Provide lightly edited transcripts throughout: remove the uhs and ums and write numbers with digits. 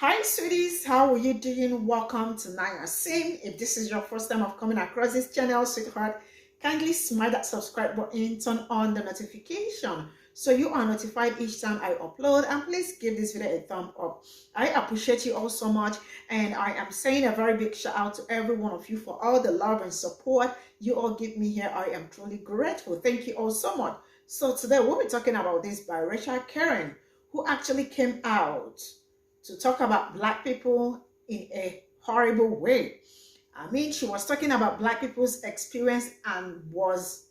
Hi sweeties, how are you doing? Welcome to Naya Sim. If this is your first time of coming across this channel, sweetheart, kindly smash that subscribe button, turn on the notification so you are notified each time I upload, and please give this video a thumb up. I appreciate you all so much, and I am saying a very big shout out to every one of you for all the love and support you all give me here. I am truly grateful. Thank you all so much. So today we'll be talking about this biracial Karen who actually came out to talk about Black people in a horrible way. I mean, she was talking about Black people's experience and was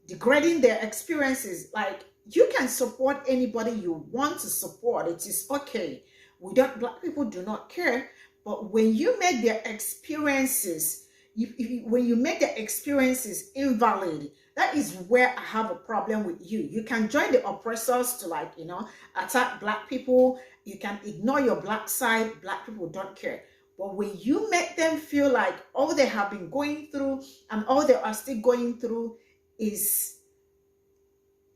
degrading their experiences. Like, you can support anybody you want to support. It is okay. Black people do not care. But when you make their experiences, when you make their experiences invalid, that is where I have a problem with you. You can join the oppressors to attack Black people. You can ignore your Black side. Black people don't care. But when you make them feel like all they have been going through and all they are still going through is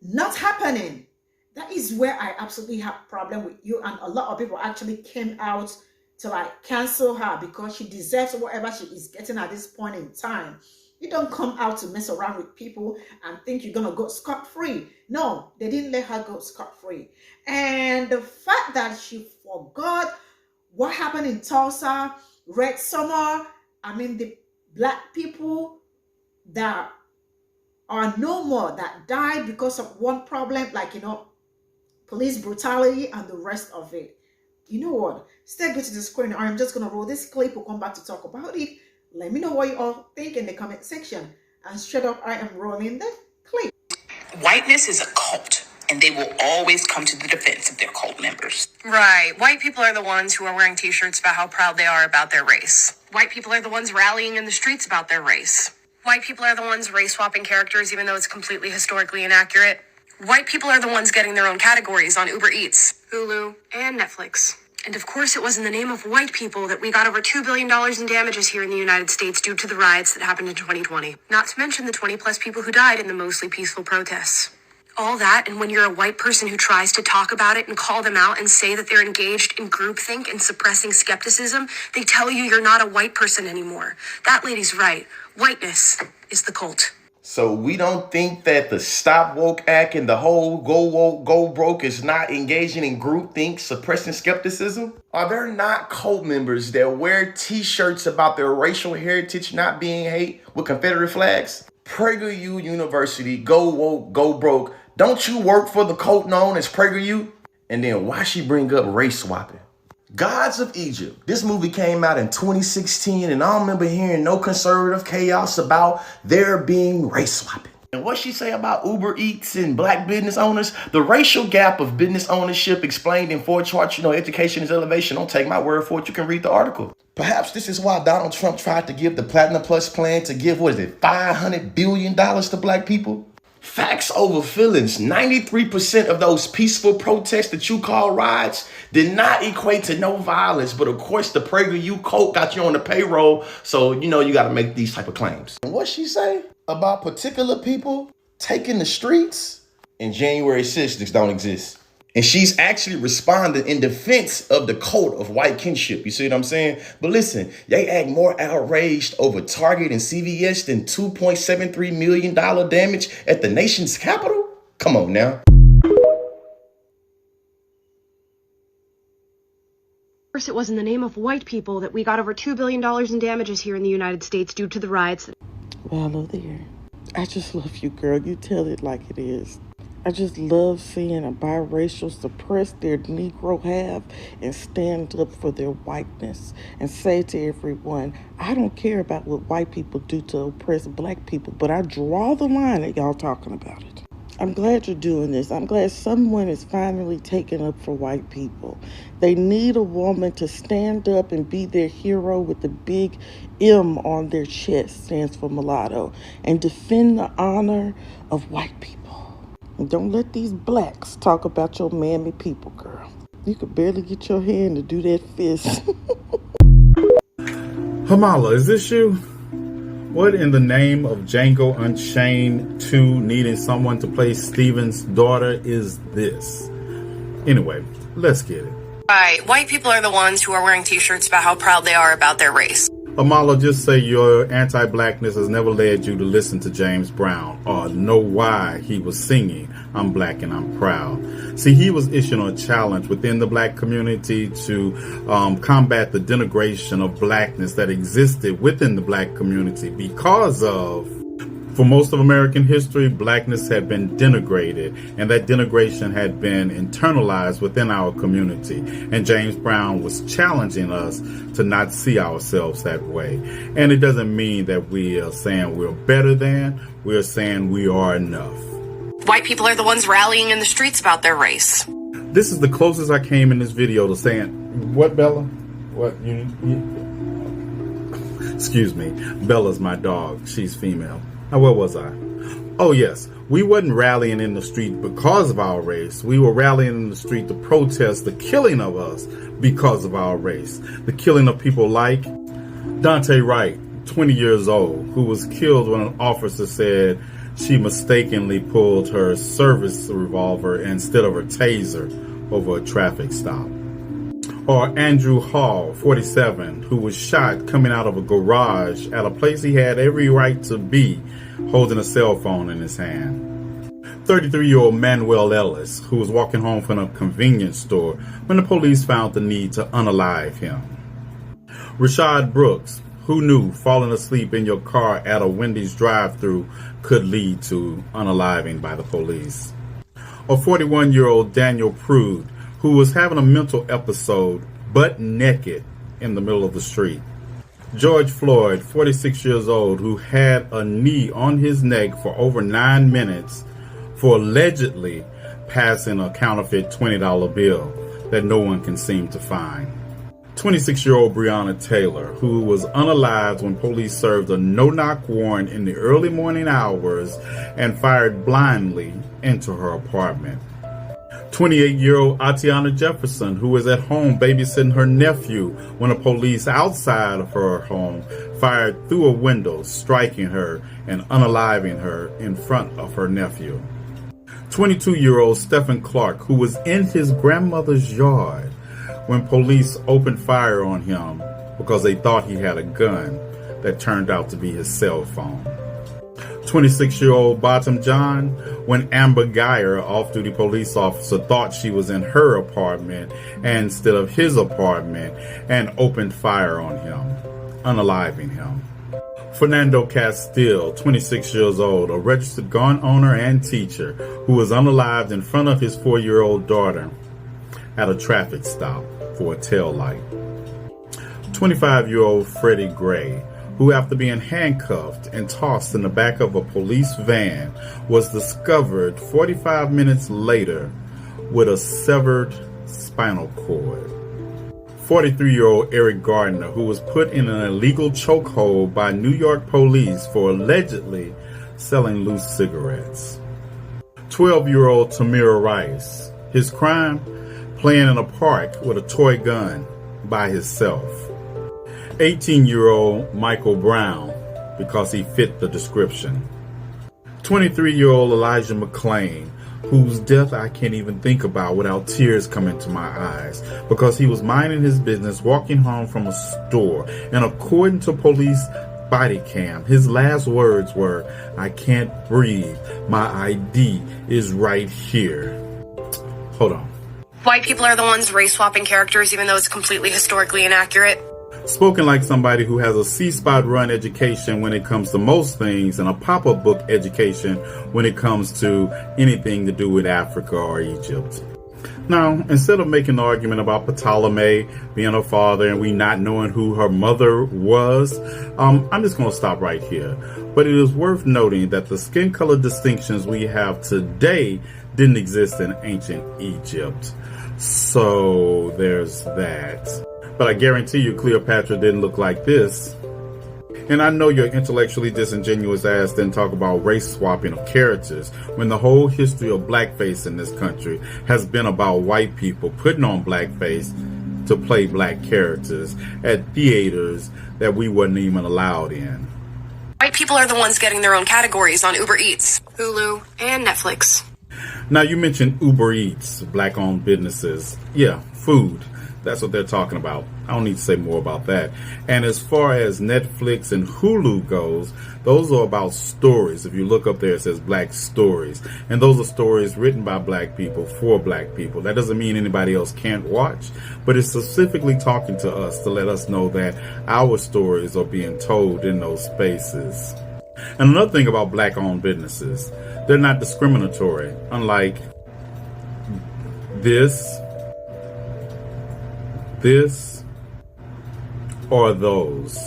not happening, that is where I absolutely have a problem with you. And a lot of people actually came out to cancel her because she deserves whatever she is getting at this point in time. You don't come out to mess around with people and think you're gonna go scot-free. No, they didn't let her go scot-free. And the fact that she forgot what happened in Tulsa, Red Summer, I mean, the Black people that are no more, that died because of one problem, police brutality and the rest of it. You know what? Stay good to the screen. I'm just gonna roll this clip. We'll come back to talk about it. Let me know what you all think in the comment section. And straight up, I am rolling the clip. Whiteness is a cult, and they will always come to the defense of their cult members. Right. White people are the ones who are wearing t-shirts about how proud they are about their race. White people are the ones rallying in the streets about their race. White people are the ones race-swapping characters even though it's completely historically inaccurate. White people are the ones getting their own categories on Uber Eats, Hulu, and Netflix. And of course it was in the name of white people that we got over $2 billion in damages here in the United States due to the riots that happened in 2020. Not to mention the 20 plus people who died in the mostly peaceful protests. All that, and when you're a white person who tries to talk about it and call them out and say that they're engaged in groupthink and suppressing skepticism, they tell you you're not a white person anymore. That lady's right. Whiteness is the cult. So we don't think that the Stop Woke Act and the whole Go Woke, Go Broke is not engaging in groupthink, suppressing skepticism? Are there not cult members that wear t-shirts about their racial heritage not being hate with Confederate flags? PragerU University, Go Woke, Go Broke. Don't you work for the cult known as PragerU? And then why she bring up race swapping? Gods of Egypt. This movie came out in 2016, and I don't remember hearing no conservative chaos about there being race swapping. And what she say about Uber Eats and Black business owners? The racial gap of business ownership explained in 4 charts. Education is elevation. Don't take my word for it. You can read the article. Perhaps this is why Donald Trump tried to give the Platinum Plus plan to give, $500 billion to Black people? Facts over feelings. 93% of those peaceful protests that you call riots did not equate to no violence. But of course, the PragerU cult got you on the payroll. So, you got to make these type of claims. And what she say about particular people taking the streets? And January 6th don't exist. And she's actually responding in defense of the cult of white kinship. You see what I'm saying? But listen, they act more outraged over Target and CVS than $2.73 million damage at the nation's capital? Come on now. First, it was in the name of white people that we got over $2 billion in damages here in the United States due to the riots. Well, hello there. I just love you, girl. You tell it like it is. I just love seeing a biracial suppress their Negro half and stand up for their whiteness and say to everyone, I don't care about what white people do to oppress Black people, but I draw the line at y'all talking about it. I'm glad you're doing this. I'm glad someone is finally taking up for white people. They need a woman to stand up and be their hero with the big M on their chest, stands for mulatto, and defend the honor of white people. And don't let these Blacks talk about your mammy people, girl. You could barely get your hand to do that fist. Hamala, is this you? What in the name of Django Unchained 2 needing someone to play Steven's daughter is this? Anyway, let's get it. Right. White people are the ones who are wearing t-shirts about how proud they are about their race. Amala, just say your anti-blackness has never led you to listen to James Brown or know why he was singing "I'm Black and I'm Proud." See, he was issuing a challenge within the black community to combat the denigration of blackness that existed within the black community because of, for most of American history, blackness had been denigrated, and that denigration had been internalized within our community. And James Brown was challenging us to not see ourselves that way. And it doesn't mean that we are saying we're better than, we're saying we are enough. White people are the ones rallying in the streets about their race. This is the closest I came in this video to saying, what, Bella? What? Excuse me. Bella's my dog. She's female. Now, where was I? Oh, yes. We wasn't rallying in the street because of our race. We were rallying in the street to protest the killing of us because of our race. The killing of people like Dante Wright, 20 years old, who was killed when an officer said she mistakenly pulled her service revolver instead of her taser over a traffic stop. Or Andrew Hall, 47, who was shot coming out of a garage at a place he had every right to be, holding a cell phone in his hand. 33-year-old Manuel Ellis, who was walking home from a convenience store when the police found the need to unalive him. Rashad Brooks, who knew falling asleep in your car at a Wendy's drive-thru could lead to unaliving by the police. Or 41-year-old Daniel Prude, who was having a mental episode butt naked in the middle of the street. George Floyd, 46 years old, who had a knee on his neck for over 9 minutes for allegedly passing a counterfeit $20 bill that no one can seem to find. 26-year-old Breonna Taylor, who was unalived when police served a no-knock warrant in the early morning hours and fired blindly into her apartment. 28-year-old Atiana Jefferson, who was at home babysitting her nephew when the police outside of her home fired through a window, striking her and unaliving her in front of her nephew. 22-year-old Stephen Clark, who was in his grandmother's yard when police opened fire on him because they thought he had a gun that turned out to be his cell phone. 26-year-old Bottom John, when Amber Geyer, off-duty police officer, thought she was in her apartment instead of his apartment and opened fire on him, unaliving him. Fernando Castile, 26 years old, a registered gun owner and teacher who was unalived in front of his 4-year-old daughter at a traffic stop for a tail light. 25-year-old Freddie Gray, who after being handcuffed and tossed in the back of a police van was discovered 45 minutes later with a severed spinal cord. 43-year-old Eric Gardner, who was put in an illegal chokehold by New York police for allegedly selling loose cigarettes. 12-year-old Tamir Rice, his crime, playing in a park with a toy gun by himself. 18-year-old Michael Brown, because he fit the description. 23-year-old Elijah McClain, whose death I can't even think about without tears coming to my eyes, because he was minding his business, walking home from a store, and according to police body cam, his last words were, "I can't breathe. My ID is right here." Hold on. White people are the ones race-swapping characters, even though it's completely historically inaccurate. Spoken like somebody who has a C-spot run education when it comes to most things and a pop-up book education when it comes to anything to do with Africa or Egypt. Now, instead of making the argument about Ptolemy being her father and we not knowing who her mother was, I'm just going to stop right here. But it is worth noting that the skin color distinctions we have today didn't exist in ancient Egypt. So there's that. But I guarantee you Cleopatra didn't look like this. And I know your intellectually disingenuous ass didn't talk about race swapping of characters when the whole history of blackface in this country has been about white people putting on blackface to play black characters at theaters that we wasn't even allowed in. White people are the ones getting their own categories on Uber Eats, Hulu, and Netflix. Now you mentioned Uber Eats, black-owned businesses. Yeah, food. That's what they're talking about. I don't need to say more about that. And as far as Netflix and Hulu goes, those are about stories. If you look up there, it says Black Stories. And those are stories written by Black people for Black people. That doesn't mean anybody else can't watch, but it's specifically talking to us to let us know that our stories are being told in those spaces. And another thing about Black-owned businesses, they're not discriminatory, unlike this, or those.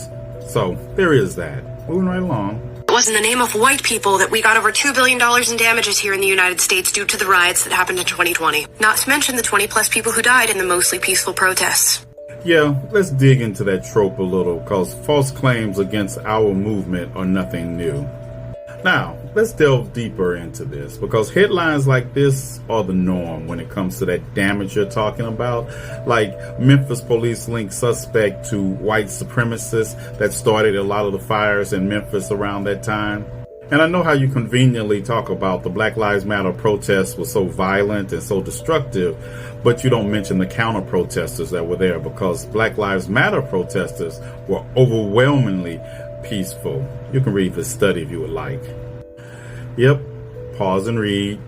So there is that. Moving right along. It was in the name of white people that we got over $2 billion in damages here in the United States due to the riots that happened in 2020. Not to mention the 20 plus people who died in the mostly peaceful protests. Yeah, let's dig into that trope a little, because false claims against our movement are nothing new. Now, let's delve deeper into this, because headlines like this are the norm when it comes to that damage you're talking about. Like Memphis police link suspect to white supremacists that started a lot of the fires in Memphis around that time. And I know how you conveniently talk about the Black Lives Matter protests were so violent and so destructive, but you don't mention the counter protesters that were there, because Black Lives Matter protesters were overwhelmingly peaceful. You can read the study if you would like. Yep, pause and read.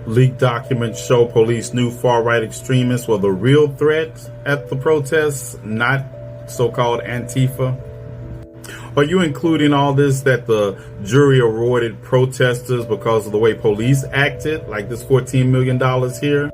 Leaked documents show police knew far-right extremists were the real threat at the protests, not so-called Antifa. Are you including all this that the jury awarded protesters because of the way police acted, like this $14 million here,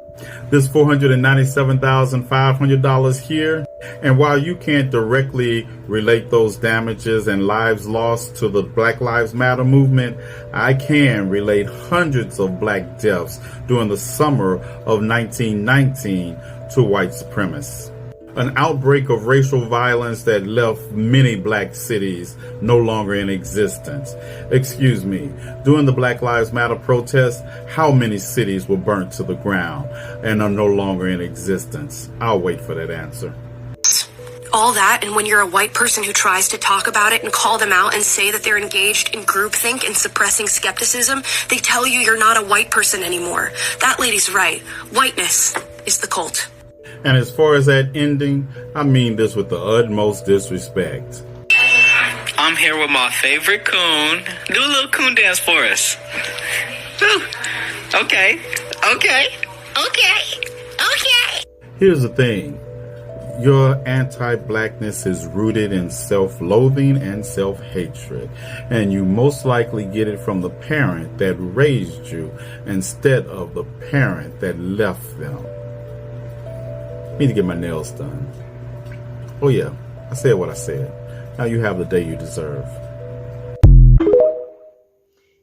this $497,500 here? And while you can't directly relate those damages and lives lost to the Black Lives Matter movement, I can relate hundreds of Black deaths during the summer of 1919 to white supremacists. An outbreak of racial violence that left many Black cities no longer in existence. Excuse me, during the Black Lives Matter protests, how many cities were burnt to the ground and are no longer in existence? I'll wait for that answer. All that, and when you're a white person who tries to talk about it and call them out and say that they're engaged in groupthink and suppressing skepticism, they tell you you're not a white person anymore. That lady's right. Whiteness is the cult. And as far as that ending, I mean this with the utmost disrespect. I'm here with my favorite coon. Do a little coon dance for us. Woo. Okay. Here's the thing. Your anti-blackness is rooted in self-loathing and self-hatred, and you most likely get it from the parent that raised you instead of the parent that left them. I need to get my nails done. Oh yeah, I said what I said. Now you have the day you deserve.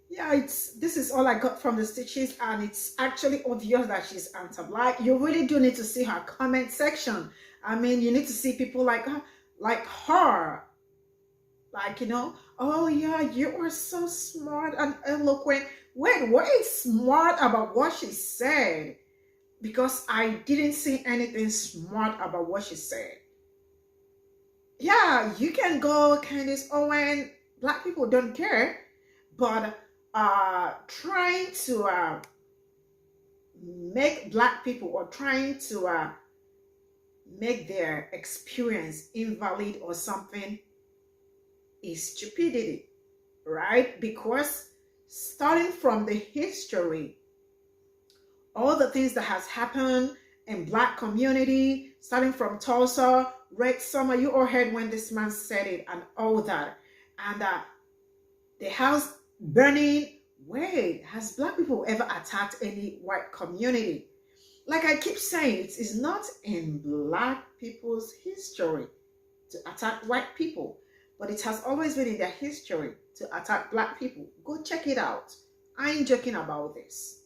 Yeah, this is all I got from the stitches, and it's actually obvious that she's anti-Black. You really do need to see her comment section. I mean, you need to see people like her, like, you know, oh yeah, you are so smart and eloquent. Wait, what is smart about what she said? Because I didn't see anything smart about what she said. Yeah, you can go, Candace Owen, Black people don't care, but trying to make Black people, or trying to make their experience invalid or something, is stupidity, right? Because starting from the history, all the things that has happened in Black community, starting from Tulsa, Red Summer, you all heard when this man said it, and all that, and the house burning. Wait, has Black people ever attacked any white community? Like I keep saying, it is not in Black people's history to attack white people, but it has always been in their history to attack Black people. Go check it out. I ain't joking about this.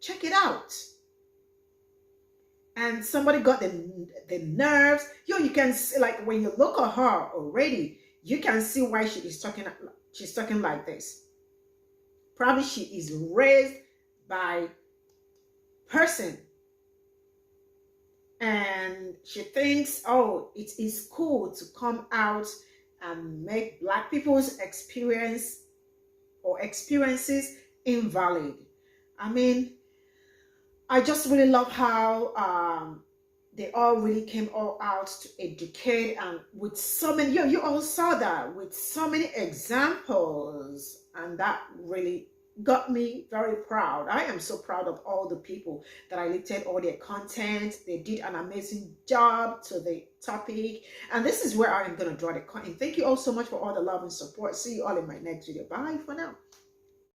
Check it out. And somebody got the nerves. Yo, you can see, like, when you look at her already, you can see why she's talking like this. Probably she is raised by person, and she thinks, oh, it is cool to come out and make Black people's experience or experiences invalid. I mean, I just really love how they all really came all out to educate, and with so many, you all saw that with so many examples, and that really got me very proud. I am so proud of all the people that I looked at all their content. They did an amazing job to the topic, and this is where I am going to draw the curtain. Thank you all so much for all the love and support. See you all in my next video. Bye for now.